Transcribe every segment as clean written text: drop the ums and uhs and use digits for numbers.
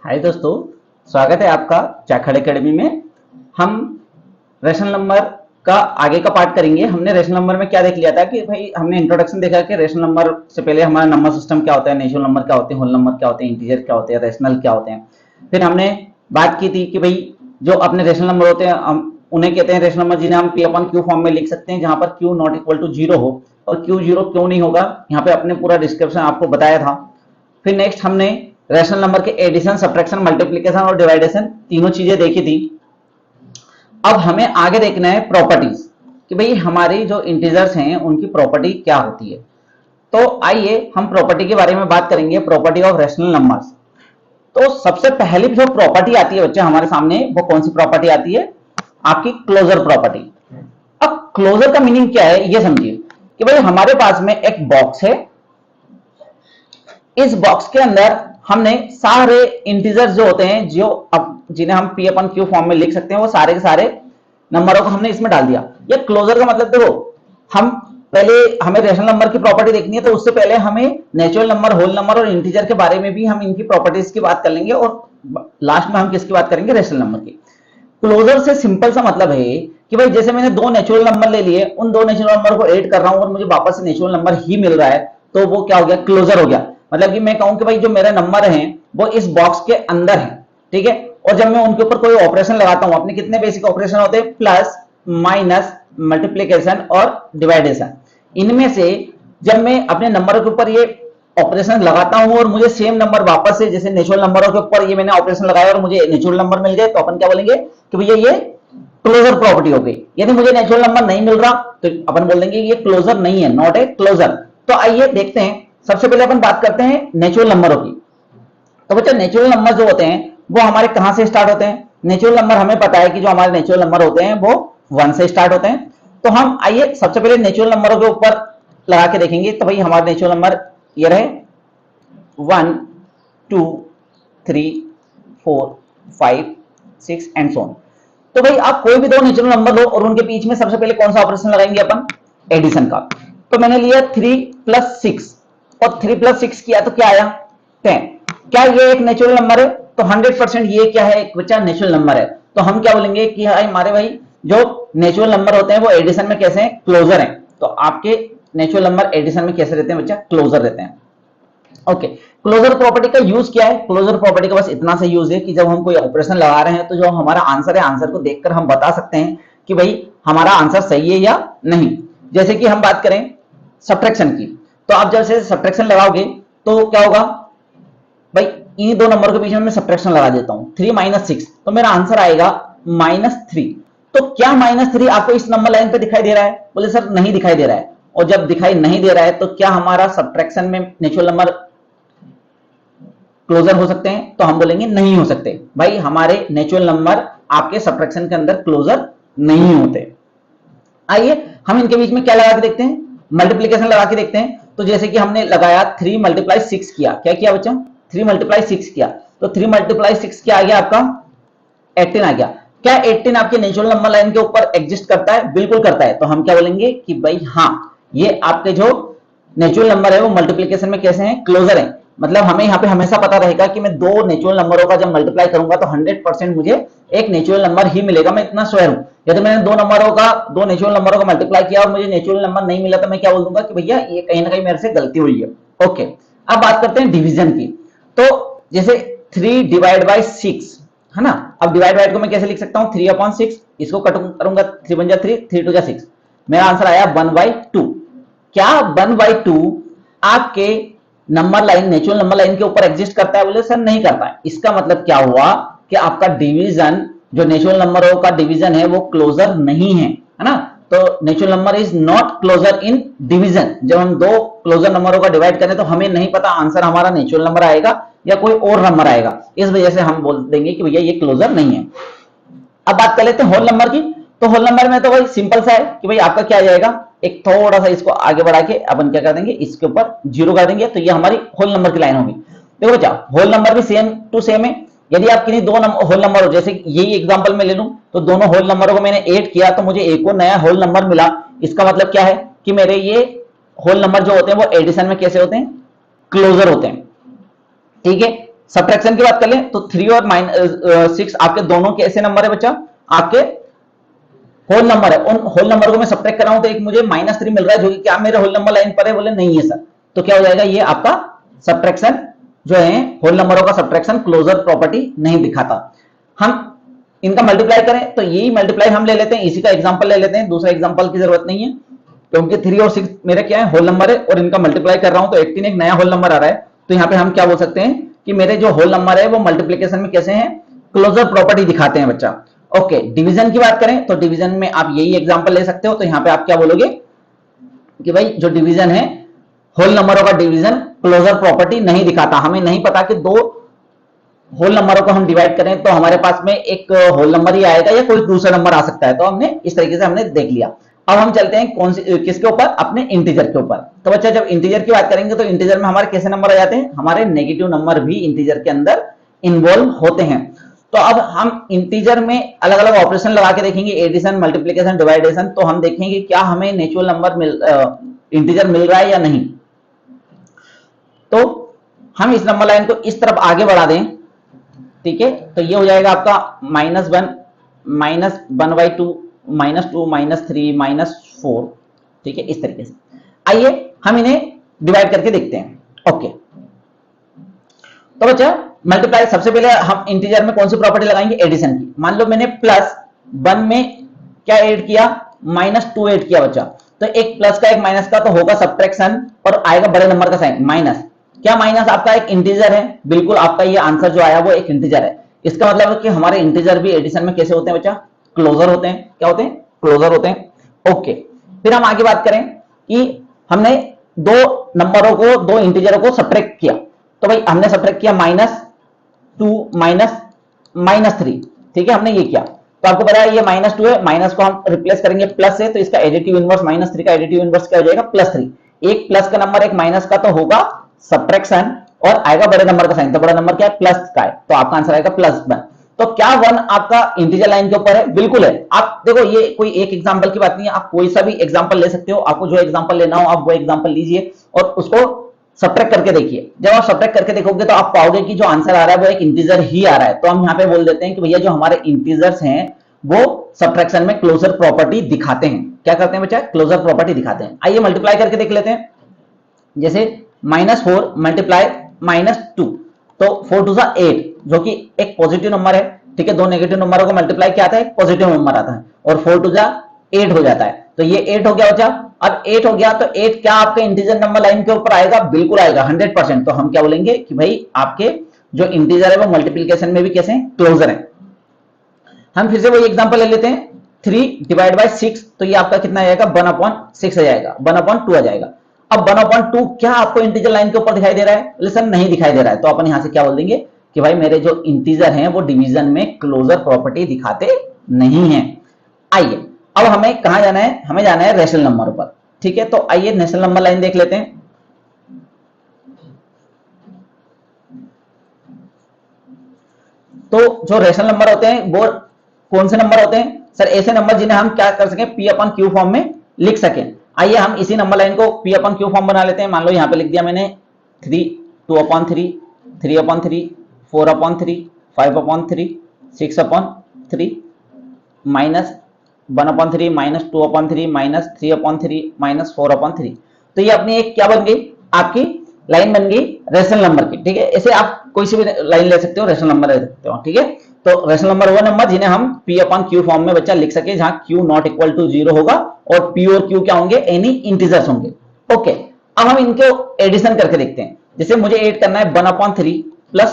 हाय दोस्तों, स्वागत है आपका जाखड़ एकेडमी में। हम रेशनल नंबर का आगे का पार्ट करेंगे। हमने रेशनल नंबर में क्या देख लिया था कि भाई हमने इंट्रोडक्शन देखा कि रेशनल नंबर से पहले हमारा नंबर सिस्टम क्या होता है, नेचुरल नंबर क्या होते हैं, होल नंबर क्या होते हैं, इंटीजर क्या होते हैं, रेशनल क्या होते हैं। फिर हमने बात की थी कि भाई जो अपने रेशनल नंबर होते हैं हम उन्हें कहते हैं रेशनल नंबर, जिन्हें हम पी अपन क्यू फॉर्म में लिख सकते हैं, जहां पर Q not equal to zero हो। और क्यू जीरो क्यों नहीं होगा, यहाँ पे अपने पूरा डिस्क्रिप्शन आपको बताया था। फिर नेक्स्ट हमने रेशनल नंबर के एडिशन, सब्ट्रैक्शन, मल्टीप्लिकेशन और डिवाइडेशन तीनों चीजें देखी थी। अब हमें आगे देखना है प्रॉपर्टीज कि भाई हमारी जो इंटीजर्स हैं उनकी प्रॉपर्टी क्या होती है। तो आइए हम प्रॉपर्टी के बारे में बात करेंगे, प्रॉपर्टी ऑफ रेशनल नंबर्स। तो सबसे पहली जो प्रॉपर्टी आती है बच्चे हमारे सामने, वो कौन सी प्रॉपर्टी आती है? आपकी क्लोजर प्रॉपर्टी। अब क्लोजर का मीनिंग क्या है ये समझिए कि भाई हमारे पास में एक बॉक्स है। इस बॉक्स के अंदर हमने सारे इंटीजर्स जो होते हैं, जो अब जिन्हें हम पी अपन क्यू फॉर्म में लिख सकते हैं, वो सारे के सारे नंबरों को हमने इसमें डाल दिया। ये क्लोजर का मतलब देखो, हम पहले हमें रेशनल नंबर की प्रॉपर्टी देखनी है, तो उससे पहले हमें नेचुरल नंबर, होल नंबर और इंटीजर के बारे में भी हम इनकी प्रॉपर्टीज की बात कर लेंगे, और लास्ट में हम किसकी बात करेंगे? रेशनल नंबर की। क्लोजर से सिंपल सा मतलब है कि भाई जैसे मैंने दो नेचुरल नंबर ले लिए, उन दो नेचुरल नंबर को ऐड कर रहा हूं और मुझे वापस से नेचुरल नंबर ही मिल रहा है, तो वो क्या हो गया? क्लोजर हो गया। मतलब कि मैं कहूं कि भाई जो मेरे नंबर हैं वो इस बॉक्स के अंदर है, ठीक है। और जब मैं उनके ऊपर कोई ऑपरेशन लगाता हूं, अपने कितने बेसिक ऑपरेशन होते हैं? प्लस, माइनस, मल्टीप्लीकेशन और डिवाइडेशन। इनमें से जब मैं अपने नंबरों के ऊपर ये ऑपरेशन लगाता हूं और मुझे सेम नंबर वापस से, जैसे नेचुरल नंबरों के ऊपर ये मैंने ऑपरेशन लगाया और मुझे नेचुरल नंबर मिल गए, तो अपन क्या बोलेंगे कि भैया ये क्लोजर प्रॉपर्टी हो गई। यदि मुझे नेचुरल नंबर नहीं मिल रहा तो अपन बोल देंगे ये क्लोजर नहीं है, नॉट ए क्लोजर। तो आइए देखते हैं। सबसे पहले अपन बात करते हैं नेचुरल नंबरों की। तो बच्चा नेचुरल नंबर जो होते हैं वो हमारे कहां से स्टार्ट होते हैं? नेचुरल नंबर हमें पता है कि जो हमारे नेचुरल नंबर होते हैं वो 1 से स्टार्ट होते हैं। तो हम आइए सबसे पहले नेचुरल नंबरों के ऊपर लगा के देखेंगे। तो भाई हमारे नेचुरल नंबर ये रहे 1, 2, 3, 4, 5, 6 एंड सो ऑन। तो भाई आप कोई भी दो नेचुरल नंबर लो और उनके बीच में सबसे पहले कौन सा ऑपरेशन लगाएंगे अपन? एडिशन का। तो मैंने लिया 3 प्लस 6 और 3 प्लस 6 किया तो क्या आया? 10। क्या ये एक नेचुरल नंबर है? तो 100% ये क्या है? एक बच्चा नेचुरल नंबर है। तो हम क्या बोलेंगे कि हमारे भाई जो नेचुरल नंबर होते हैं वो एडिशन में कैसे हैं? क्लोजर हैं। तो आपके नेचुरल नंबर एडिशन में कैसे रहते हैं बच्चा? क्लोजर रहते हैं। ओके, क्लोजर प्रॉपर्टी का यूज क्या है? क्लोजर प्रॉपर्टी का बस इतना सा यूज है कि जब हम कोई ऑपरेशन लगा रहे हैं तो जो हमारा आंसर है, आंसर को देखकर हम बता सकते हैं कि भाई हमारा आंसर सही है या नहीं। जैसे कि हम बात करें सब्ट्रैक्शन की, तो आप जब से सब्ट्रैक्शन लगाओगे तो क्या होगा भाई? इन दो नंबर के बीच में मैं सब्ट्रैक्शन लगा देता हूं, 3 माइनस 6, तो मेरा आंसर आएगा -3। तो क्या -3 आपको इस नंबर लाइन पे दिखाई दे रहा है? बोले सर नहीं दिखाई दे रहा है। और जब दिखाई नहीं दे रहा है तो क्या हमारा सब्ट्रैक्शन में नेचुरल नंबर क्लोजर हो सकते हैं? तो हम बोलेंगे नहीं हो सकते भाई, हमारे नेचुरल नंबर आपके सब्ट्रैक्शन के अंदर क्लोजर नहीं होते। आइए हम इनके बीच में क्या लगा के देखते हैं? मल्टीप्लीकेशन लगा के देखते हैं। तो जैसे कि हमने लगाया 3 मल्टीप्लाई 6 किया, क्या किया बच्चा? 3 मल्टीप्लाई 6 किया। तो 3 मल्टीप्लाई 6 क्या आ गया आपका? 18 आ गया। क्या 18 आपके नेचुरल नंबर लाइन के ऊपर एग्जिस्ट करता है? बिल्कुल करता है। तो हम क्या बोलेंगे कि भाई हाँ, ये आपके जो नेचुरल नंबर है वो मल्टीप्लीकेशन में कैसे हैं? क्लोजर है। मतलब हमें यहाँ पे हमेशा पता रहेगा कि मैं दो नेचुरल नंबरों का जब मल्टीप्लाई करूंगा तो 100% मुझे एक नेचुरल नंबर ही मिलेगा, मैं इतना श्योर हूं। यदि मैंने दो नेचुरल नंबरों का मल्टीप्लाई किया और मुझे नेचुरल नंबर नहीं मिला तो मैं क्या बोल दूंगा कि भैया ये कहीं ना कहीं मेरे से गलती हुई है। ओके, अब बात करते हैं डिवीजन की। तो जैसे 3 डिवाइड बाई 6 है ना। अब डिवाइड बाई को मैं कैसे लिख सकता हूं? 3/6, इसको करूंगा 3 बन जा 3, 3 2 जा 6, मेरा आंसर आया 1/2। क्या 1/2 आपके number line, natural number line के ऊपर एग्जिस्ट करता है? बोले सर नहीं करता है। इसका मतलब क्या हुआ कि आपका डिवीजन, जो नेचुरल नंबरों का डिवीजन है वो क्लोजर नहीं है, है ना। तो natural number is not closure in division. जब हम दो क्लोजर नंबरों का डिवाइड करें तो हमें नहीं पता आंसर हमारा नेचुरल नंबर आएगा या कोई और नंबर आएगा, इस वजह से हम बोल देंगे कि भैया ये क्लोजर नहीं है। अब बात कर लेते हैं होल नंबर की। तो होल नंबर में तो भाई सिंपल सा है कि भाई आपका क्या आ जाएगा, एक थोड़ा सा इसको आगे बढ़ा के अपन क्या कर देंगे, इसके ऊपर 0 कर देंगे, तो ये हमारी होल नंबर की लाइन होगी। देखो बच्चा, होल नंबर भी सेम टू सेम है। यदि आप किन्हीं दो होल नंबर हो, जैसे यही एग्जांपल में ले लूं, तो दोनों होल नंबरों को मैंने ऐड किया तो मुझे एक और नया होल नंबर मिला। इसका मतलब क्या है कि मेरे ये होल नंबर जो होते हैं वो एडिशन में कैसे होते हैं? क्लोजर होते हैं। ठीक है, सब्ट्रैक्शन की बात कर लें तो 3 और 6 आपके दोनों के ऐसे नंबर है बच्चा, आपके होल नंबर है। उन होल नंबर को मैं सब्ट्रैक्ट कर रहा हूं तो एक मुझे -3 मिल रहा है, जो कि क्या मेरे होल नंबर लाइन पर है? बोले नहीं है सर। तो क्या हो जाएगा? ये आपका सब्ट्रैक्शन जो है, होल नंबरों का सब्ट्रैक्शन क्लोजर प्रॉपर्टी नहीं दिखाता। हम इनका मल्टीप्लाई करें तो यही मल्टीप्लाई हम ले लेते हैं, इसी का एग्जांपल ले लेते हैं, दूसरा एग्जांपल की जरूरत नहीं है, क्योंकि 3 और 6 मेरे क्या है? होल नंबर है, और इनका मल्टीप्लाई कर रहा हूं तो 18 एक नया होल नंबर आ रहा है। तो यहाँ पे हम क्या बोल सकते हैं कि मेरे जो होल नंबर है वो मल्टीप्लीकेशन में कैसे हैं? क्लोजर प्रॉपर्टी दिखाते हैं बच्चा। ओके, डिवीजन की बात करें तो डिवीजन में आप यही एग्जांपल ले सकते हो। तो यहाँ पे आप क्या बोलोगे कि भाई जो डिवीजन है, होल नंबरों का डिवीजन क्लोजर प्रॉपर्टी नहीं दिखाता। हमें नहीं पता कि दो होल नंबरों को हम डिवाइड करें तो हमारे पास में एक होल नंबर ही आएगा या कोई दूसरा नंबर आ सकता है। तो हमने इस तरीके से हमने देख लिया। अब हम चलते हैं कौन सी किसके ऊपर? अपने इंटीजर के ऊपर। तो बच्चा जब इंटीजर की बात करेंगे तो इंटीजर में हमारे कैसे नंबर आ जाते हैं? हमारे नेगेटिव नंबर भी इंटीजर के अंदर इन्वॉल्व होते हैं। तो अब हम इंटीजर में अलग अलग ऑपरेशन लगा के देखेंगे, एडिशन, मल्टीप्लीकेशन, डिवाइडेशन। तो हम देखेंगे क्या हमें नेचुरल नंबर इंटीजर मिल रहा है या नहीं। तो हम इस नंबर लाइन को इस तरफ आगे बढ़ा दें, ठीक है, तो ये हो जाएगा आपका -1, -1/2, -2, -3, -4, ठीक है, इस तरीके से। आइए हम इन्हें डिवाइड करके देखते हैं। ओके, तो बच्चा मल्टीप्लाई, सबसे पहले हम इंटीजर में कौन सी प्रॉपर्टी लगाएंगे? एडिशन की। मान लो मैंने +1 में क्या ऐड किया? -2 ऐड किया बच्चा। तो एक प्लस का एक माइनस का तो होगा सब्ट्रैक्शन, और आएगा बड़े नंबर का साइन माइनस। क्या माइनस आपका एक इंटीजर है? बिल्कुल, आपका ये आंसर जो आया वो एक इंटीजर है। इसका मतलब है कि हमारे इंटीजर भी एडिशन में कैसे होते हैं बच्चा? क्लोजर होते हैं। क्या होते हैं? क्लोजर होते हैं। ओके, फिर हम आगे बात करें कि हमने दो नंबरों को, दो इंटीजरों को सब्ट्रैक्ट किया। तो भाई हमने सब्ट्रैक्ट किया -2 -3, ठीक है, हमने ये किया। तो आपको पता है ये -2 है, माइनस को हम रिप्लेस करेंगे प्लस से, तो इसका एडिटिव इनवर्स -3 का एडिटिव इनवर्स क्या हो जाएगा? +3। एक प्लस का नंबर एक माइनस का तो होगा सब्ट्रैक्शन, और आएगा बड़े नंबर का साइन। तो बड़ा नंबर क्या है? प्लस का है, तो आपका आंसर आएगा +1। तो क्या 1 आपका इंटीजर लाइन के ऊपर है? बिल्कुल है। आप देखो, ये कोई एक एग्जांपल की बात नहीं है, आप कोई सा भी एग्जांपल ले सकते हो। आपको जो एग्जांपल लेना हो आप वो एग्जांपल लीजिए और उसको सब्ट्रैक्ट करके देखिए। जब आप सब्ट्रैक्ट करके देखोगे तो आप पाओगे कि जो आंसर आ रहा है वो एक इंटीजर ही आ रहा है। तो हम यहाँ पे बोल देते हैं कि भैया जो हमारे इंटीजर्स हैं वो सब्ट्रैक्शन में क्लोजर प्रॉपर्टी दिखाते हैं। क्या करते हैं बच्चा? क्लोजर प्रॉपर्टी दिखाते हैं। आइए मल्टीप्लाई करके देख लेते हैं। जैसे -4 मल्टीप्लाई -2, तो 4 2 8, जो कि एक पॉजिटिव नंबर है, ठीक है। दो नेगेटिव नंबरों को मल्टीप्लाई क्या आता है? पॉजिटिव नंबर आता है, और 4 2 8 हो जाता है। तो ये 8 हो गया बच्चा। अब 8 हो गया तो 8 क्या आपके इंटीजर नंबर लाइन के ऊपर आएगा? बिल्कुल आएगा, 100%। तो हम क्या बोलेंगे कि भाई आपके जो इंटीजर है वो मल्टीप्लीकेशन में भी कैसे क्लोजर है। हम फिर से वही एग्जांपल ले लेते हैं, 3/6, तो ये आपका कितना आ जाएगा? 1/6 आ जाएगा, 1/2 आ जाएगा। अब 1/2 क्या आपको इंटीजर लाइन के ऊपर दिखाई दे रहा है? लिसन, नहीं दिखाई दे रहा है। तो अपन यहां से क्या बोल देंगे कि भाई मेरे जो इंटीजर हैं वो डिवीजन में क्लोजर प्रॉपर्टी दिखाते नहीं है। आइए अब हमें कहां जाना है? हमें जाना है रेशनल नंबर पर, ठीक है। तो आइए नेशनल नंबर लाइन देख लेते हैं। तो जो रेशनल नंबर होते हैं वो कौन से नंबर होते हैं? सर ऐसे नंबर जिन्हें हम क्या कर सकें? P/Q फॉर्म में लिख सकें। आइए हम इसी नंबर लाइन को P/Q फॉर्म बना लेते हैं। मान लो यहां पे लिख दिया मैंने 3, 2/3, 3/3, 4/3, 5/3, 6/3, -1/3, -2/3, -3/3, -4/3। तो ये अपनी एक क्या बन गई? आपकी लाइन बन गई रेशनल नंबर की, ठीक है। ऐसे आप कोई सी भी लाइन ले सकते हो, रेशनल नंबर ले सकते हो, ठीक है। तो रेशनल नंबर वो नंबर जिन्हें हम P/Q फॉर्म में बच्चा लिख सके, जहां Q नॉट इक्वल टू 0 होगा और P और Q क्या होंगे? एनी इंटीजर्स होंगे। ओके, अब हम इनको एडिशन करके देखते हैं। जैसे मुझे ऐड करना है 1/3 प्लस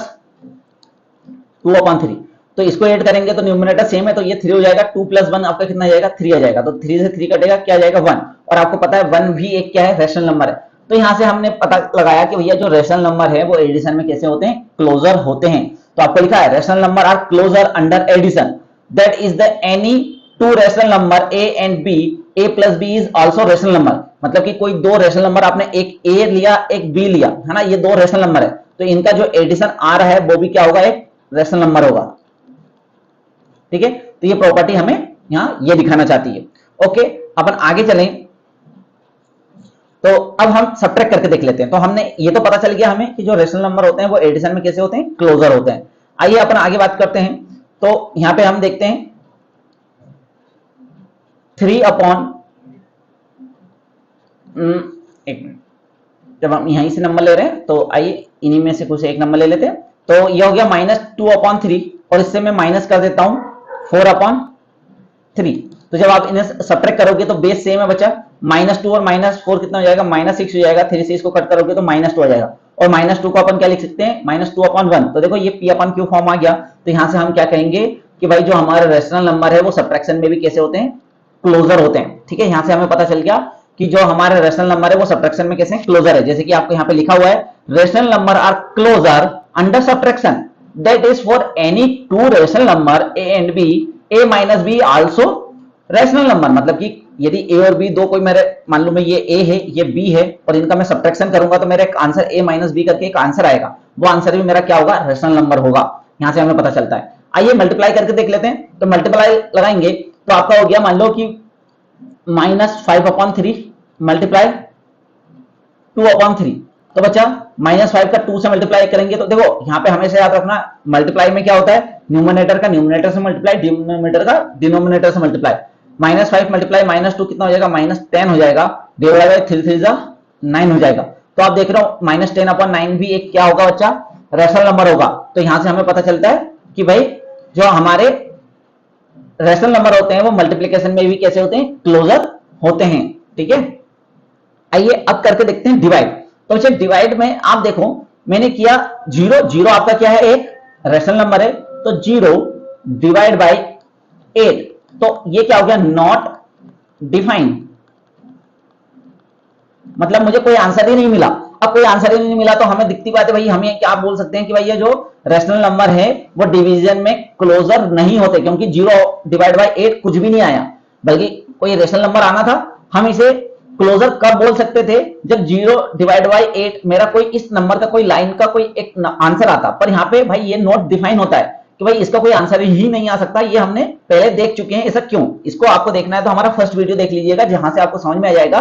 2/3, तो इसको ऐड करेंगे तो न्यूमरेटर सेम है, तो ये 3 हो जाएगा। 2 + 1 आपका कितना आ जाएगा? 3 आ जाएगा। तो 3 से 3 कटेगा, क्या आ जाएगा? 1। और आपको पता है 1 भी एक क्या है? रेशनल नंबर है। तो यहां से हमने पता लगाया कि भैया जो रेशनल नंबर है वो एडिशन में कैसे होते हैं? क्लोजर होते हैं। तो आपको लिखा है rational number are closure under addition, that is the any two rational number a and b, a + b is also rational number. मतलब कि कोई दो रेशनल नंबर, आपने एक a लिया एक b लिया, है ना, ये दो रेशनल नंबर है, तो इनका जो एडिशन आ रहा है वो भी क्या होगा? एक रेशनल नंबर होगा, ठीक है। तो ये प्रॉपर्टी हमें यहां ये दिखाना चाहती है। ओके, अपन आगे चलें। तो अब हम सब्ट्रैक्ट करके देख लेते हैं। तो हमने ये तो पता चल गया हमें कि जो रेशनल नंबर होते हैं वो एडिशन में कैसे होते हैं, क्लोजर होते हैं। आइए अपन आगे बात करते हैं। तो यहां पे हम देखते हैं 3 अपॉन, एक मिनट, जब हम यहीं से नंबर ले रहे हैं तो आइए इन्हीं में से कुछ एक नंबर ले लेते हैं। तो ये हो गया -2/3 और इससे मैं माइनस कर देता हूं 4/3। तो जब आप इन्हें सब्ट्रैक्ट करोगे तो बेस सेम है बचा, -2 और -4 कितना हो जाएगा, -6 हो जाएगा। 3 से इसको कट करोगे तो -2 आ जाएगा। और -2 को अपन क्या लिख सकते हैं, -2/1। तो देखो ये P/Q फॉर्म आ गया। तो यहां से हम क्या कहेंगे कि भाई जो हमारे रेशनल नंबर है वो सब्ट्रैक्शन में भी कैसे होते हैं, क्लोजर होते हैं। ठीक है, यहां से हमें पता चल गया कि जो हमारे रेशनल नंबर है वो सब्ट्रैक्शन में कैसे क्लोजर है। जैसे कि आपको यहां पे लिखा हुआ है, rational number are closure under subtraction, that is for any two rational number A and B, A minus B also rational number. मतलब कि यदि ए और बी दो कोई मेरे, मान लो मैं ये ए है ये बी है और इनका मैं सब्ट्रैक्शन करूंगा तो मेरा एक आंसर ए माइनस बी करके एक आंसर आएगा। वो आंसर भी मेरा क्या होगा, रेशनल नंबर होगा। यहां से हमें पता चलता है। आइए मल्टीप्लाई करके देख लेते हैं। तो मल्टीप्लाई लगाएंगे तो आपका हो गया, मान लो कि -5/3 मल्टीप्लाई 2/3। तो बच्चा -5 का 2 से मल्टीप्लाई करेंगे तो देखो यहां पे हमेशा याद रखना, मल्टीप्लाई में क्या होता है, न्यूमरेटर का न्यूमरेटर से मल्टीप्लाई, डिनोमिनेटर का डिनोमिनेटर से मल्टीप्लाई। -5 मल्टीप्लाई -2 कितना हो जाएगा, -10 हो जाएगा, डिवाइड बाय 3 3 9 हो जाएगा। तो आप देख रहे हो -10/9 भी एक क्या होगा बच्चा, रेशनल नंबर होगा। तो यहां से हमें पता चलता है कि भाई जो हमारे रेशनल नंबर होते हैं वो मल्टीप्लिकेशन में भी कैसे होते हैं, क्लोजर होते हैं। ठीक है, आइए अब करके देखते हैं डिवाइड। तो बच्चे डिवाइड में आप देखो मैंने किया 0 0 आपका क्या है, एक रेशनल नंबर है। तो 0 डिवाइड बाय 8, तो ये क्या हो गया, नॉट डिफाइंड। मतलब मुझे कोई आंसर ही नहीं मिला। अब कोई आंसर ही नहीं मिला तो हमें दिखती बात है भाई, हमें क्या बोल सकते हैं कि भाई ये जो रेशनल नंबर है वो डिवीजन में क्लोजर नहीं होते, क्योंकि 0 डिवाइड बाय 8 कुछ भी नहीं आया, बल्कि कोई रेशनल नंबर आना था। हम इसे क्लोजर कब बोल सकते थे, जब 0 डिवाइड बाय 8 मेरा कोई इस नंबर का कोई लाइन का कोई एक आंसर आता। पर यहाँ पे भाई ये नॉट डिफाइन होता है कि भाई इसका कोई आंसर ही नहीं आ सकता। ये हमने पहले देख चुके हैं। ऐसा क्यों, इसको आपको देखना है तो हमारा फर्स्ट वीडियो देख लीजिएगा, जहां से आपको समझ में आ जाएगा।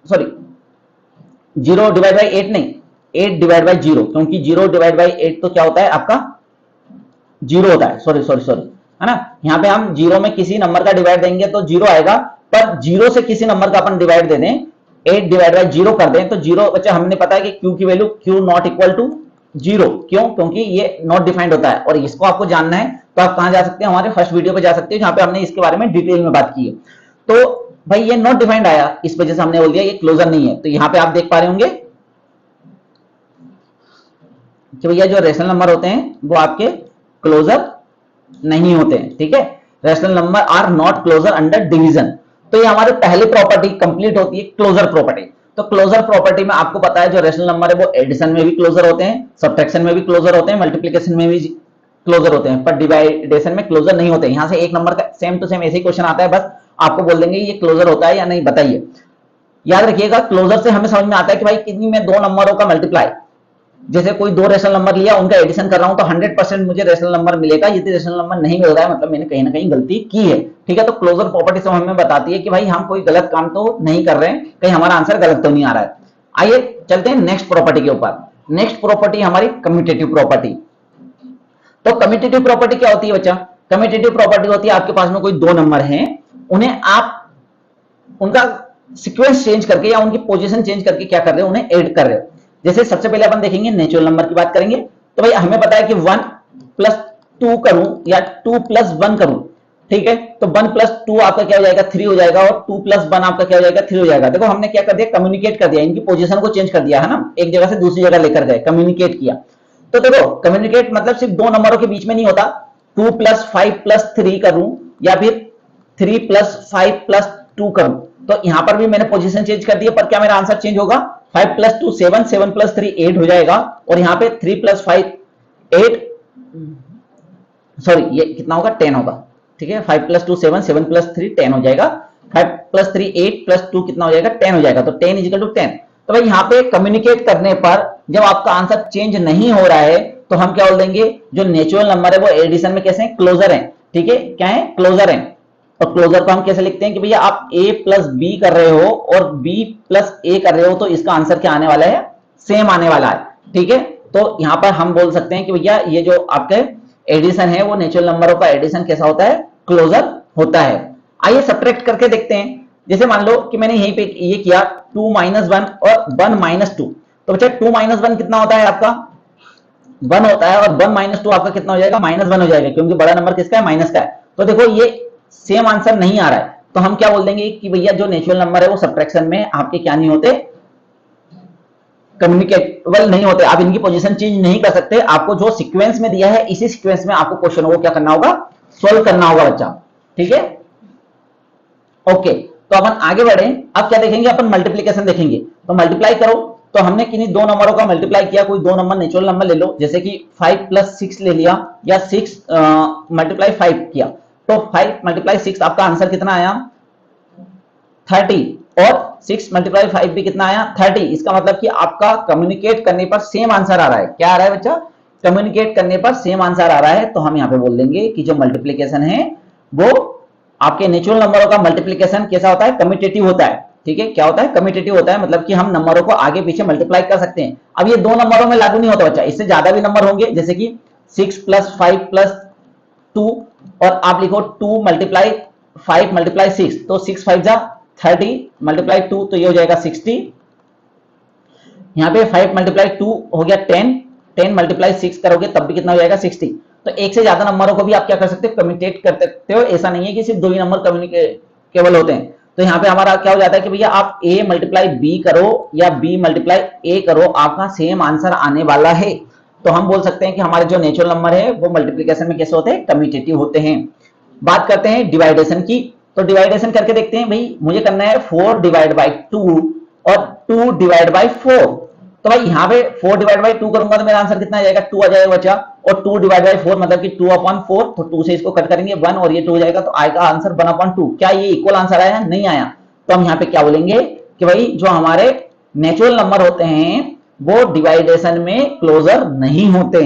सॉरी 0 डिवाइड बाई 8 नहीं, 8 डिवाइड बाई 0, क्योंकि 0 डिवाइड बाई 8 तो क्या होता है आपका 0 होता है। सॉरी सॉरी सॉरी, है ना। यहां पे हम 0 में किसी नंबर का डिवाइड देंगे तो 0 आएगा, पर 0 से किसी नंबर का अपन डिवाइड दे दें, 8 डिवाइड बाई 0 कर दें तो 0 बच्चा, हमने पता है कि q की value q not equal to 0। क्यों, क्योंकि ये नॉट डिफाइंड होता है। और इसको आपको जानना है तो आप कहां जा सकते हैं, हमारे फर्स्ट वीडियो पे जा सकते हैं, जहां पे हमने इसके बारे में डिटेल में बात की है। तो भाई ये नॉट डिफाइंड आया, इस वजह से हमने बोल दिया ये क्लोजर नहीं है। तो यहां पे आप देख पा रहे होंगे कि भैया जो रेशनल नंबर होते हैं वो आपके क्लोजर नहीं होते हैं। ठीक है, rational number are not closure under division. तो ये हमारी पहली प्रॉपर्टी कंप्लीट होती है, क्लोजर प्रॉपर्टी। तो क्लोजर प्रॉपर्टी में आपको पता है जो रेशनल नंबर है वो एडिशन में भी क्लोजर होते हैं, सब्ट्रैक्शन में भी क्लोजर होते हैं, मल्टीप्लिकेशन में भी क्लोजर होते हैं, पर डिवाइडेशन में क्लोजर नहीं होते। यहां से एक नंबर का सेम टू सेम ऐसे ही क्वेश्चन आता है, बस आपको बोल देंगे ये क्लोजर होता है या नहीं, बताइए। याद रखिएगा क्लोजर से हमें समझ में आता है कि भाई कितनी में दो नंबरों का मल्टीप्लाई, जैसे कोई दो रेशनल नंबर लिया उनका एडिशन कर रहा हूं तो 100% मुझे रेशनल नंबर मिलेगा। यदि रेशनल नंबर नहीं मिल रहा है मतलब मैंने कहीं ना कहीं गलती की है। ठीक है, तो क्लोजर प्रॉपर्टी से हमें बताती है कि भाई हम कोई गलत काम तो नहीं कर रहे हैं, कहीं हमारा आंसर गलत तो नहीं आ रहा है। आइए चलते हैं नेक्स्ट प्रॉपर्टी के ऊपर। नेक्स्ट प्रॉपर्टी हमारी कम्यूटेटिव प्रॉपर्टी। तो कम्यूटेटिव प्रॉपर्टी क्या होती है बच्चा, कम्यूटेटिव प्रॉपर्टी होती है आपके पास में कोई दो नंबर हैं, उन्हें आप उनका सीक्वेंस चेंज करके या उनकी पोजीशन चेंज करके क्या कर रहे हो, उन्हें ऐड कर रहे हो। जैसे सबसे पहले अपन देखेंगे नेचुरल नंबर की बात करेंगे। तो भाई हमें पता है कि 1 + 2 करूं या 2 + 1 करूं। ठीक है, तो 1 + 2 आपका क्या हो जाएगा, 3 हो जाएगा, और 2 + 1 आपका क्या हो जाएगा, 3 हो जाएगा। देखो हमने क्या कर दिया, कम्युनिकेट कर दिया, इनकी पोजीशन को चेंज कर दिया है ना, एक जगह से दूसरी जगह लेकर गए, कम्युनिकेट किया। तो देखो कम्युनिकेट मतलब सिर्फ दो नंबरों के बीच में नहीं होता, 2 + 5 + 3 करूं या फिर 3 + 5 + 2 करूं, तो यहां पर भी मैंने पोजीशन चेंज कर दी है, पर क्या मेरा आंसर चेंज होगा, 5 + 2 7, 7 + 3 8 हो जाएगा, और यहां पे 3 + 5 8, सॉरी ये कितना होगा, 10 होगा। ठीक है, 5 + 2 7, 7 + 3 10 हो जाएगा, 5 + 3 8 + 2 कितना हो जाएगा, 10 हो जाएगा। तो 10 = 10। तो भाई यहाँ पे कम्युनिकेट करने पर जब आपका आंसर चेंज नहीं हो रहा है तो हम क्या बोल देंगे, जो नेचुरल नंबर है वो एडिशन में कैसे हैं, क्लोजर है। ठीक है, क्या है, क्लोजर है। और क्लोजर को हम कैसे लिखते हैं कि भैया आप a प्लस बी कर रहे हो और b प्लस a कर रहे हो तो इसका आंसर क्या आने वाला है, सेम आने वाला है। ठीक है, तो यहां पर हम बोल सकते हैं कि भैया ये जो आपके एडिशन है वो नेचुरल नंबरों का एडिशन कैसा होता है, क्लोजर होता है। आइए सब्ट्रैक्ट करके देखते हैं। जैसे मान लो कि मैंने यहीं पे ये किया 2 माइनस 1 और 1 माइनस 2, तो बच्चा 2 माइनस 1 कितना होता है आपका, 1 होता है, और 1 माइनस 2 आपका कितना हो जाएगा, -1 हो जाएगा, क्योंकि बड़ा नंबर किसका है, माइनस का है। तो देखो ये सेम आंसर नहीं आ रहा है, तो हम क्या बोल देंगे कि भैया जो नेचुरल नंबर है वो सब्ट्रैक्शन में आपके क्या नहीं होते, कम्युनिकेटेबल नहीं होते, आप इनकी पोजीशन चेंज नहीं कर सकते। आपको जो सीक्वेंस में दिया है इसी सीक्वेंस में आपको क्वेश्चन को क्या करना होगा, सोल्व करना होगा बच्चा। ठीक है, ओके, तो अपन आगे बढ़े। अब क्या देखेंगे, अपन मल्टीप्लीकेशन देखेंगे। तो मल्टीप्लाई करो, तो हमने किन्हीं दो नंबरों का मल्टीप्लाई किया, कोई दो नंबर नेचुरल नंबर ले लो, जैसे कि 5 प्लस 6 ले लिया, या 6 मल्टीप्लाई 5 किया, तो 5 मल्टीप्लाई 6 आपका आंसर कितना आया, 30, और 6 मल्टीप्लाई 5 भी कितना आया, 30। इसका मतलब कि आपका कम्युनिकेट करने पर सेम आंसर आ रहा है। क्या आ रहा है बच्चा, कम्युनिकेट करने पर सेम आंसर आ रहा है। तो हम यहाँ पे बोल देंगे कि जो मल्टीप्लीकेशन है वो आपके नेचुरल नंबरों का मल्टीप्लीकेशन कैसा होता है, कम्यूटेटिव होता है। ठीक है, क्या होता है, कम्यूटेटिव होता है, मतलब कि हम नंबरों को आगे पीछे मल्टीप्लाई कर सकते हैं। अब ये दो नंबरों में लागू नहीं होता बच्चा, इससे ज्यादा भी नंबर होंगे, जैसे कि 6 प्लस 5 प्लस 2, और आप लिखो 2 मल्टीप्लाई 5 मल्टीप्लाई 6, तो 6 5 जा 30 मल्टीप्लाई 2, तो ये हो जाएगा 60। यहाँ पे 5 मल्टीप्लाई 2 हो गया 10, 10 मल्टीप्लाई 6 करोगे तब भी कितना हो जाएगा, 60। तो एक से ज्यादा नंबरों को भी आप क्या कर सकते हो, कम्यूटेट कर सकते हो। ऐसा नहीं है कि सिर्फ दो ही नंबर कम्युनिकेबल होते हैं। तो यहाँ पे हमारा क्या हो जाता है कि भैया आप a मल्टीप्लाई बी करो या b मल्टीप्लाई a करो, आपका सेम आंसर आने वाला है। तो हम बोल सकते हैं कि हमारे जो नेचुरल नंबर है वो मल्टीप्लीकेशन में कैसे होते हैं, कम्यूटेटिव होते हैं। बात करते हैं डिवाइडेशन की। तो डिवाइडेशन करके देखते हैं, भाई मुझे करना है 4 डिवाइड बाई 2 और 2 डिवाइड बाई 4। तो भाई यहाँ पे 4 डिवाइड बाई 2 करूंगा तो मेरा आंसर कितना आ जाएगा, 2 आ जाएगा बच्चा। और 2 डिवाइड बाई 4 मतलब कि 2/4, तो 2 से इसको कट करेंगे 1 और ये 2 हो जाएगा, तो आएगा आंसर 1/2। क्या ये इक्वल आंसर आया, नहीं आया। तो हम यहाँ पे क्या बोलेंगे कि भाई जो हमारे नेचुरल नंबर होते हैं वो डिवाइडेशन में क्लोजर नहीं होते।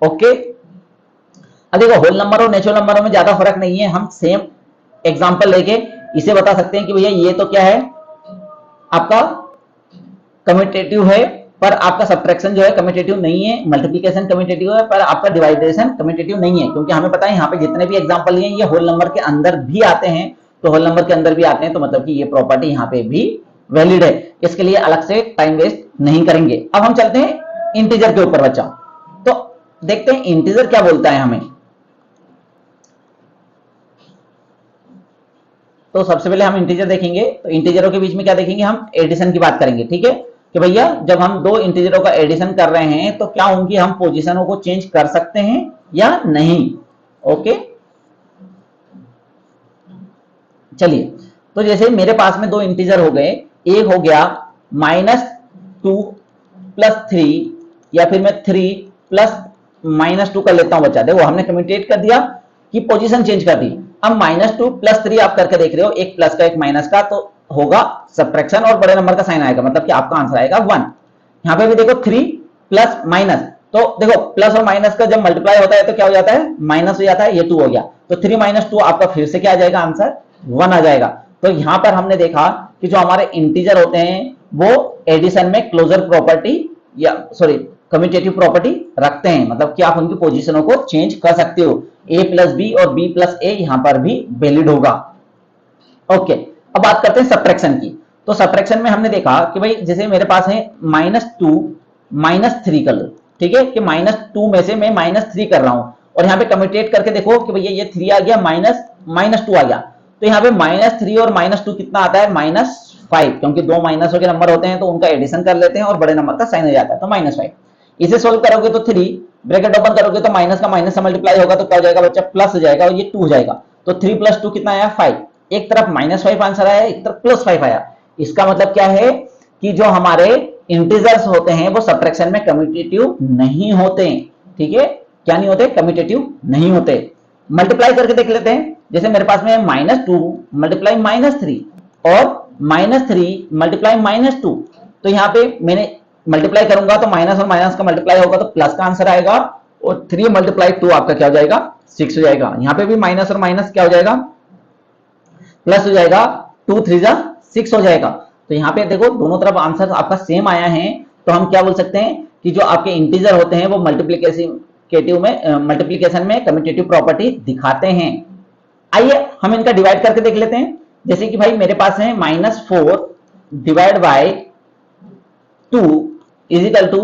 ओके, अब देखो होल नंबर और नेचुरल नंबरों में ज्यादा फर्क नहीं है। हम सेम एग्जांपल लेके इसे बता सकते हैं कि भैया ये तो क्या है, आपका कम्यूटेटिव है, पर आपका सब्ट्रैक्शन जो है कम्यूटेटिव नहीं है, मल्टीप्लिकेशन कम्यूटेटिव है, पर आपका डिवाइडेशन कम्यूटेटिव नहीं है। क्योंकि हमें पता है यहाँ पे जितने भी एग्जांपल लिए ये होल नंबर के अंदर भी आते हैं, तो होल नंबर के अंदर भी आते हैं, तो मतलब कि ये प्रॉपर्टी यहाँ पे भी वैलिड है। इसके लिए अलग से टाइम वेस्ट नहीं करेंगे। अब हम चलते हैं इंटीजर के ऊपर बच्चा। तो देखते हैं इंटीजर क्या बोलता है हमें। तो सबसे पहले हम इंटीजर देखेंगे। तो इंटीजरों के बीच में क्या देखेंगे, हम एडिशन की बात करेंगे। ठीक है, कि भैया जब हम दो इंटीजरों का एडिशन कर रहे हैं तो क्या उनकी हम पोजीशनों को चेंज कर सकते हैं या नहीं। ओके, चलिए, तो जैसे मेरे पास में दो इंटीजर हो गए, एक हो गया -2 + 3, या फिर मैं 3 + -2 कर लेता हूं बच्चा। देखो हमने कम्यूटेट कर दिया कि पोजीशन चेंज कर दी। अब -2 + 3 आप करके देख रहे हो, एक प्लस का एक माइनस का, तो होगा सब्ट्रैक्शन और बड़े नंबर का साइन आएगा, मतलब कि आपका आंसर आएगा 1। यहाँ पे भी देखो 3 प्लस माइनस, तो देखो प्लस और माइनस का जब मल्टीप्लाई होता है तो क्या हो जाता है, माइनस हो जाता है, ये 2 हो गया। तो 3 - 2 आपका फिर से क्या आ जाएगा, आंसर 1 आ जाएगा। तो यहां पर हमने देखा कि जो हमारे इंटीजर होते हैं वो एडिशन में क्लोजर प्रॉपर्टी या सॉरी कम्यूटेटिव प्रॉपर्टी रखते हैं, मतलब कि आप उनकी पोजीशनों को चेंज कर सकते हो। a + b और b + a यहां पर भी वैलिड होगा। ओके, अब बात करते हैं सब्ट्रैक्शन की। तो सब्ट्रैक्शन में हमने देखा कि भाई जैसे मेरे पास है -2 - 3 कर लो। ठीक है, कि -2 में से मैं -3 कर रहा हूं, और यहाँ पे कम्यूटेट करके देखो कि भैया ये 3 आ गया, -2 आ गया। तो यहाँ पे -3 और -2 कितना आता है, -5, क्योंकि दो माइनसों के नंबर होते हैं तो उनका एडिशन कर लेते हैं और बड़े नंबर का साइन हो जाता है, तो -5। इसे सोल्व करोगे तो 3 ब्रैकेट ओपन करोगे तो माइनस का माइनस से मल्टीप्लाई होगा तो क्या हो जाएगा बच्चा, प्लस हो जाएगा, और ये 2 हो जाएगा। तो 3 + 2 कितना आया, 5। एक तरफ -5 आंसर आया, एक तरफ +5 आया। इसका मतलब क्या है कि जो हमारे इंटीजर्स होते हैं वो सब्ट्रैक्शन में कम्यूटेटिव नहीं होते। ठीक है, क्या नहीं होते, कम्यूटेटिव नहीं होते। मल्टीप्लाई करके देख लेते हैं। जैसे मेरे पास में -2 मल्टीप्लाई -3 और -3 मल्टीप्लाई -2, तो यहाँ पे मैंने मल्टीप्लाई करूंगा तो माइनस और माइनस का मल्टीप्लाई होगा तो प्लस का आंसर आएगा, और 3 × 2 आपका क्या हो जाएगा, 6 हो जाएगा। यहाँ पे भी माइनस और माइनस क्या हो जाएगा, प्लस हो जाएगा 2 3 जा 6 हो जाएगा। तो यहाँ पे देखो दोनों तरफ आंसर आपका सेम आया है, तो हम क्या बोल सकते हैं कि जो आपके इंटीजर होते हैं वो मल्टीप्लीकेशन में कम्यूटेटिव प्रॉपर्टी दिखाते हैं। आइए हम इनका डिवाइड करके देख लेते हैं। जैसे कि भाई मेरे पास है -4 divide by 2 is equal to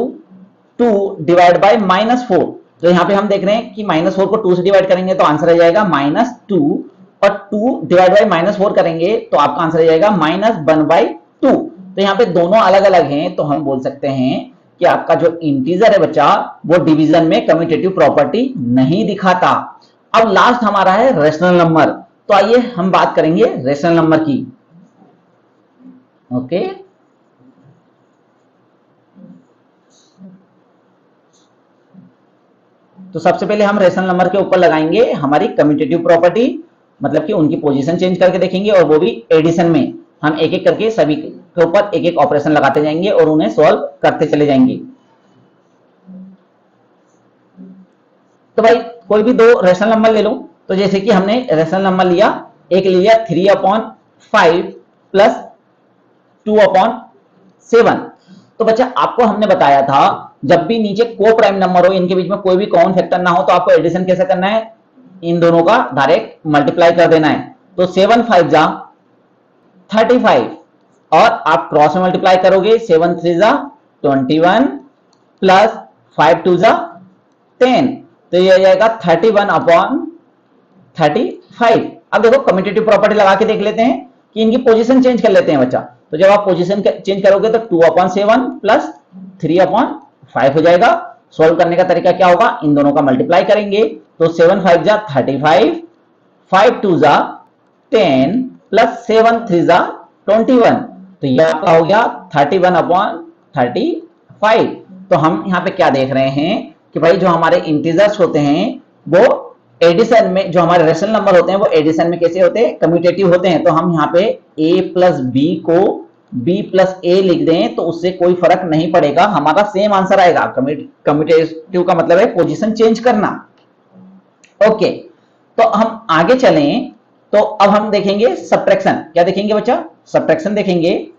2 divide by -4। तो यहाँ पे हम देख रहे हैं कि -4 को 2 से डिवाइड करेंगे तो आंसर आ जाएगा -2, और 2 डिवाइड बाय -4 करेंगे तो आपका आंसर आ जाएगा -1/2। तो यहाँ पे दोनों अलग अलग हैं, तो हम बोल सकते हैं कि आपका जो इंटीजर है बच्चा वो डिवीजन में कम्यूटेटिव प्रॉपर्टी नहीं दिखाता। अब लास्ट हमारा है रेशनल नंबर। तो आइए हम बात करेंगे रेशनल नंबर की। ओके, तो सबसे पहले हम रेशनल नंबर के ऊपर लगाएंगे हमारी कम्यूटेटिव प्रॉपर्टी, मतलब कि उनकी पोजीशन चेंज करके देखेंगे, और वो भी एडिशन में। हम एक एक करके सभी के ऊपर एक एक ऑपरेशन लगाते जाएंगे और उन्हें सॉल्व करते चले जाएंगे। तो भाई कोई भी दो रेशनल नंबर ले लो। तो जैसे कि हमने रेशनल नंबर लिया, एक लिया 3/5 प्लस 2/7। तो बच्चा आपको हमने बताया था जब भी नीचे को प्राइम नंबर हो, इनके बीच में कोई भी कॉमन फैक्टर ना हो, तो आपको एडिशन कैसे करना है, इन दोनों का डायरेक्ट मल्टीप्लाई कर देना है। तो 7 5 जा 35, और आप क्रॉस में मल्टीप्लाई करोगे 7 3 जा 21 प्लस 5 2 जा 10, तो ये आ जाएगा 31/35। अब देखो कम्यूटेटिव प्रॉपर्टी लगा के देख लेते हैं कि इनकी पोजीशन चेंज कर लेते हैं बच्चा। तो जब आप पोजीशन चेंज करोगे तो 2/7 प्लस 3/5 हो जाएगा। सॉल्व करने का तरीका क्या होगा, इन दोनों का मल्टीप्लाई करेंगे। तो 7 5 जा 35, 5 2 जा 10 प्लस 7 3 जा 21, तो यह आपका हो गया 31/35। तो हम यहाँ पे क्या देख रहे हैं कि भाई जो हमारे इंटीजर्स होते हैं वो एडिशन में, जो हमारे रेशनल नंबर होते हैं वो एडिशन में कैसे होते हैं, कम्यूटेटिव होते हैं। तो हम यहाँ पे a प्लस बी को b प्लस ए लिख दें तो उससे कोई फर्क नहीं पड़ेगा, हमारा सेम आंसर आएगा। कम्यूटेटिव का मतलब है पोजीशन चेंज करना। ओके, तो हम आगे चलें। तो अब हम देखेंगे सब्ट्रैक्शन। क्या देखेंगे बच्चा, सब्ट्रैक्शन देखेंगे।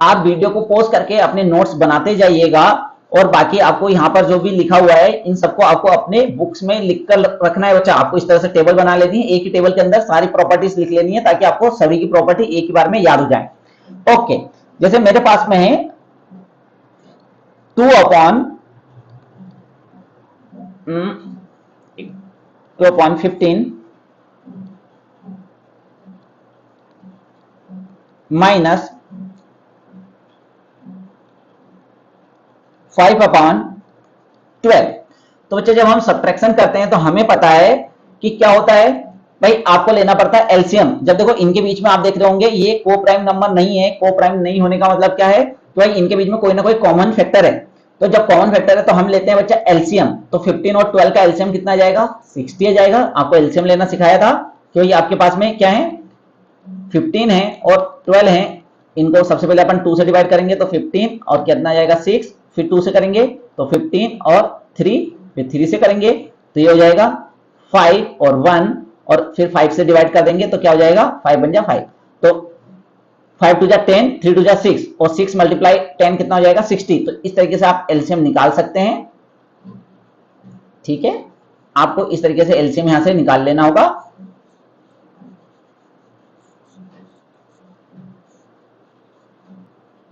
आप वीडियो को पॉज करके अपने नोट्स बनाते जाइएगा, और बाकी आपको यहाँ पर जो भी लिखा हुआ है इन सबको आपको अपने बुक्स में लिखकर रखना है बच्चा। आपको इस तरह से टेबल बना लेनी है, एक ही टेबल के अंदर सारी प्रॉपर्टीज लिख लेनी है ताकि आपको सभी की प्रॉपर्टी एक ही बार में याद हो जाए। ओके, जैसे मेरे पास में है 2/15 माइनस 5/12। तो बच्चे जब हम सब्ट्रैक्शन करते हैं तो हमें पता है कि क्या होता है, भाई आपको लेना पड़ता है एलसीएम। जब देखो इनके बीच में आप देख रहे होंगे ये को प्राइम नंबर नहीं है। को प्राइम नहीं होने का मतलब क्या है, तो भाई इनके बीच में कोई ना कोई कॉमन फैक्टर है। तो जब कॉमन फैक्टर है तो हम लेते हैं बच्चा एलसीएम। तो 15 और 12 का एलसीएम कितना आ जाएगा, 60 आ जाएगा। आपको एलसीएम लेना सिखाया था, क्योंकि आपके पास में क्या है 15 है और 12 है। इनको सबसे पहले अपन 2 से डिवाइड करेंगे तो 15 और कितना आ जाएगा 6, फिर 2 से करेंगे तो 15 और 3, फिर 3 से करेंगे तो ये हो जाएगा 5 और 1, और फिर 5 से डिवाइड कर देंगे तो क्या हो जाएगा 5 बन जा 5। तो 5 2 जा 10, 3 2 जा 6, और 6 मल्टीप्लाई 10 कितना हो जाएगा 60। तो इस तरीके से आप एलसीएम निकाल सकते हैं। ठीक है, आपको इस तरीके से एलसीएम यहां से निकाल लेना होगा।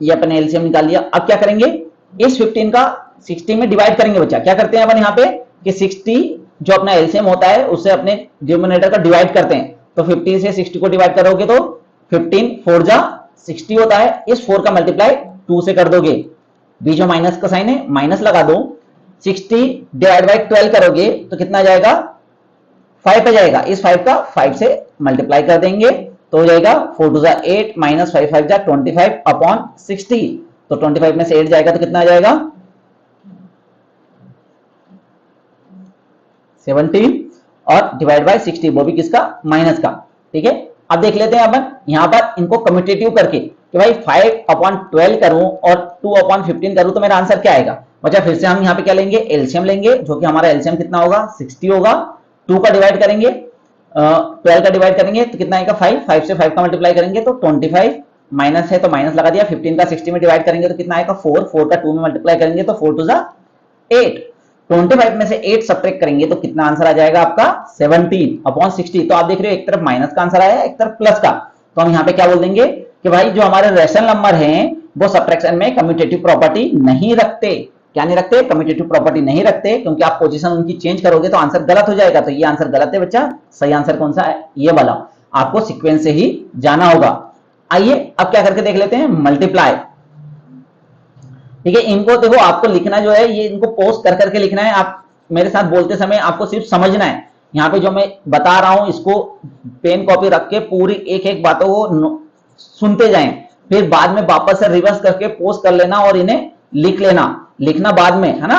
ये अपने एलसीएम निकाल लिया। अब क्या करेंगे, इस 15 का 60 में डिवाइड करेंगे बच्चा। क्या करते हैं अपन यहाँ पे कि 60 जो अपना एलसीएम होता है उससे अपने डिनोमिनेटर का डिवाइड करते हैं। तो 50 से 60 को डिवाइड करोगे तो 15 4 जा 60 होता है। इस 4 का मल्टीप्लाई 2 से कर दोगे, बीच में माइनस का साइन है, माइनस लगा दो। 60 डिवाइड बाय 12 करोगे तो कितना आ जाएगा 5 आ जाएगा। इस 5 का 5 से मल्टीप्लाई कर देंगे तो हो जाएगा 4 2 जा 8 माइनस 5 5 जा 25/60। तो 25 में से 8 जाएगा तो कितना आ जाएगा 17, और डिवाइड बाय 60 वो भी किसका, माइनस का। ठीक है, अब देख लेते हैं अपन यहां पर इनको कम्यूटेटिव करके कि भाई 5/12 करूं और 2/15 करूं तो मेरा आंसर क्या आएगा। बच्चा फिर से हम यहाँ पे क्या लेंगे, एलसीएम लेंगे, जो कि हमारा एलसीएम कितना होगा 60 होगा। 2 का डिवाइड करेंगे 12 का डिवाइड करेंगे तो कितना आएगा 5 से 5 का मल्टीप्लाई करेंगे तो 25, माइनस है तो माइनस लगा दिया। 15 का 60 में डिवाइड करेंगे तो कितना आएगा 4 का 2 में मल्टीप्लाई करेंगे तो 4 2 8। 25 में से 8 सब्ट्रैक्ट करेंगे तो कितना आंसर आ जाएगा आपका 17/60। तो आप देख रहे हो एक तरफ माइनस का आंसर आया, एक तरफ प्लस का। तो हम यहाँ पे क्या बोल देंगे कि भाई जो हमारे रेशनल नंबर हैं वो सब्ट्रैक्शन में कम्यूटेटिव प्रॉपर्टी नहीं रखते। क्या नहीं रखते, कम्यूटेटिव प्रॉपर्टी नहीं रखते, क्योंकि आप पोजीशन उनकी चेंज करोगे तो आंसर गलत हो जाएगा। तो ये आंसर गलत है बच्चा। सही आंसर कौन सा है, ये वाला। आपको सीक्वेंस से ही जाना होगा। आइए अब क्या करके देख लेते हैं, मल्टीप्लाई। ठीक है, इनको देखो आपको लिखना जो है ये इनको पोस्ट कर करके लिखना है। आप मेरे साथ बोलते समय आपको सिर्फ समझना है। यहाँ पे जो मैं बता रहा हूं इसको पेन कॉपी रख के पूरी एक एक बातों को सुनते जाएं, फिर बाद में वापस से रिवर्स करके पोस्ट कर लेना और इन्हें लिख लेना। लिखना बाद में है ना,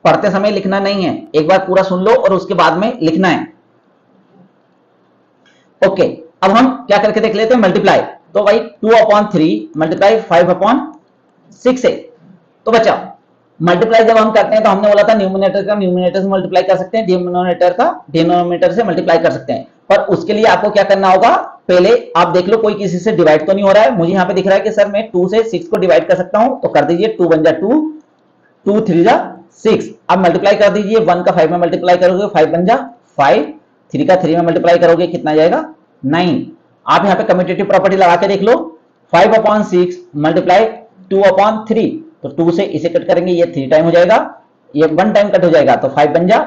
पढ़ते समय लिखना नहीं है। एक बार पूरा सुन लो और उसके बाद में लिखना है। ओके, अब हम क्या करके देख लेते हैं मल्टीप्लाई। तो भाई 2/3 मल्टीप्लाई 5/6 है। तो बच्चा मल्टीप्लाई जब हम करते हैं तो हमने बोला था न्यूमरेटर का न्यूमरेटर से मल्टीप्लाई कर सकते हैं, डिनोमिनेटर का डिनोमिनेटर से मल्टीप्लाई कर सकते हैं। पर उसके लिए आपको क्या करना होगा, पहले आप देख लो कोई किसी से डिवाइड तो नहीं हो रहा है। मुझे यहाँ पे दिख रहा है कि सर मैं 2 से 6 को डिवाइड कर सकता हूं, तो कर दीजिए 2 1 जा 2, 2 3 जा 6। अब मल्टीप्लाई कर दीजिए, 1 का 5 में मल्टीप्लाई करोगे 5 1 जा 5, 3 का 3 में मल्टीप्लाई करोगे कितना जाएगा 9। आप यहाँ पे कम्यूटेटिव प्रॉपर्टी लगा के देख लो, 5/6 मल्टीप्लाई 2/3, तो 2 से इसे कट करेंगे ये 3 टाइम हो जाएगा, ये 1 टाइम कट हो जाएगा, तो 5 1 जा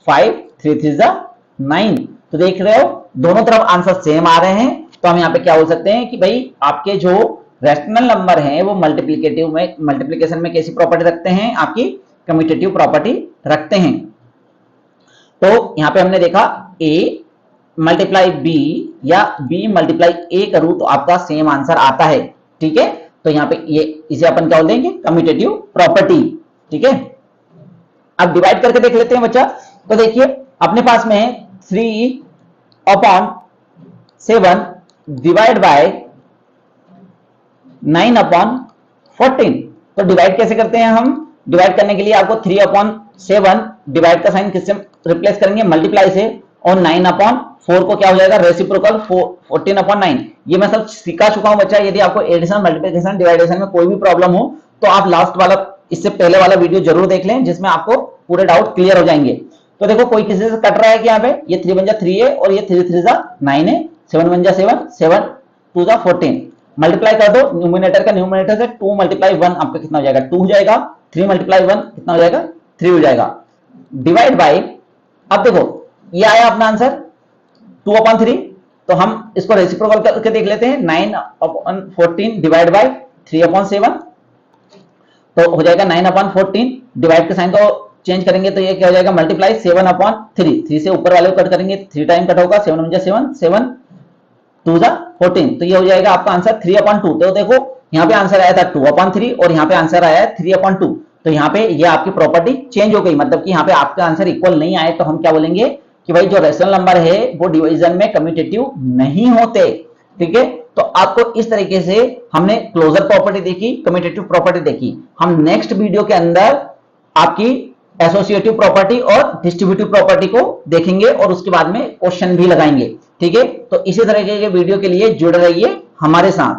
5, 3 3 जा 9। तो देख रहे हो दोनों तरफ आंसर सेम आ रहे हैं। तो हम यहाँ पे क्या बोल सकते हैं कि भाई आपके जो रैशनल नंबर हैं वो मल्टीप्लिकेटिव में मल्टीप्लिकेशन में कैसी प्रॉपर्टी रखते हैं, आपकी कम्यूटेटिव प्रॉपर्टी रखते हैं। तो यहाँ पे हमने देखा a मल्टीप्लाई b या b मल्टीप्लाई a करूं तो आपका सेम आंसर आता है। ठीक है, तो यहाँ पे ये इसे अपन क्या बोल देंगे, कम्यूटेटिव प्रॉपर्टी। ठीक है, अब डिवाइड करके देख लेते हैं बच्चा। तो देखिए अपने पास में है 3/7 डिवाइड बाय 9/14। तो डिवाइड कैसे करते हैं हम, डिवाइड करने के लिए आपको 3/7 डिवाइड का साइन किससे रिप्लेस करेंगे, मल्टीप्लाई से, और 9/4 को क्या हो जाएगा रेसिप्रोकल 14/9। ये मैं सब सिखा चुका हूं बच्चा। यदि आपको एडिशन मल्टीप्लिकेशन डिवाइडेशन में कोई भी प्रॉब्लम हो तो आप लास्ट वाला इससे पहले वाला वीडियो जरूर देख लें, जिसमें आपको पूरे डाउट क्लियर हो जाएंगे। तो देखो कोई किसी से कट रहा है कि यहाँ पे ये 3 1 जा 3 है और ये 3 3 जा 9 है, 7 1 जा 7, 7 2 जा 14। मल्टीप्लाई कर दो न्यूमिनेटर का न्यूमिनेटर से, 2 मल्टीप्लाई 1 आपका कितना हो जाएगा 2 हो जाएगा, 3 मल्टीप्लाई 1 कितना हो जाएगा 3 हो जाएगा, डिवाइड बाय। अब देखो ये आया अपना आंसर 2/3। तो हम इसको रेसिप्रोकल करके देख लेते हैं, 9/14 डिवाइड बाय 3/7, तो हो जाएगा 9/14। डिवाइड के साइन को चेंज करेंगे तो ये क्या हो जाएगा मल्टीप्लाई 7/3। 3 से ऊपर वाले को कट करेंगे 3 टाइम कट होगा, 7 1 जा 7, 7 2 जा 14। तो ये हो जाएगा आपका आंसर 3/2। तो देखो यहाँ पे आंसर आया था 2/3 और यहाँ पे आंसर आया है 3/2। तो यहाँ पे ये आपकी प्रॉपर्टी चेंज हो गई, मतलब कि यहाँ पे आपका आंसर इक्वल नहीं आए तो हम क्या बोलेंगे कि भाई जो रेशनल नंबर है वो डिवीजन में कम्यूटेटिव नहीं होते। ठीक है, तो आपको इस तरीके से हमने क्लोजर प्रॉपर्टी देखी, कम्यूटेटिव प्रॉपर्टी देखी। हम नेक्स्ट वीडियो के अंदर आपकी एसोसिएटिव प्रॉपर्टी और डिस्ट्रीब्यूटिव प्रॉपर्टी को देखेंगे और उसके बाद में क्वेश्चन भी लगाएंगे। ठीक है, तो इसी तरीके के वीडियो के लिए जुड़े रहिए हमारे साथ।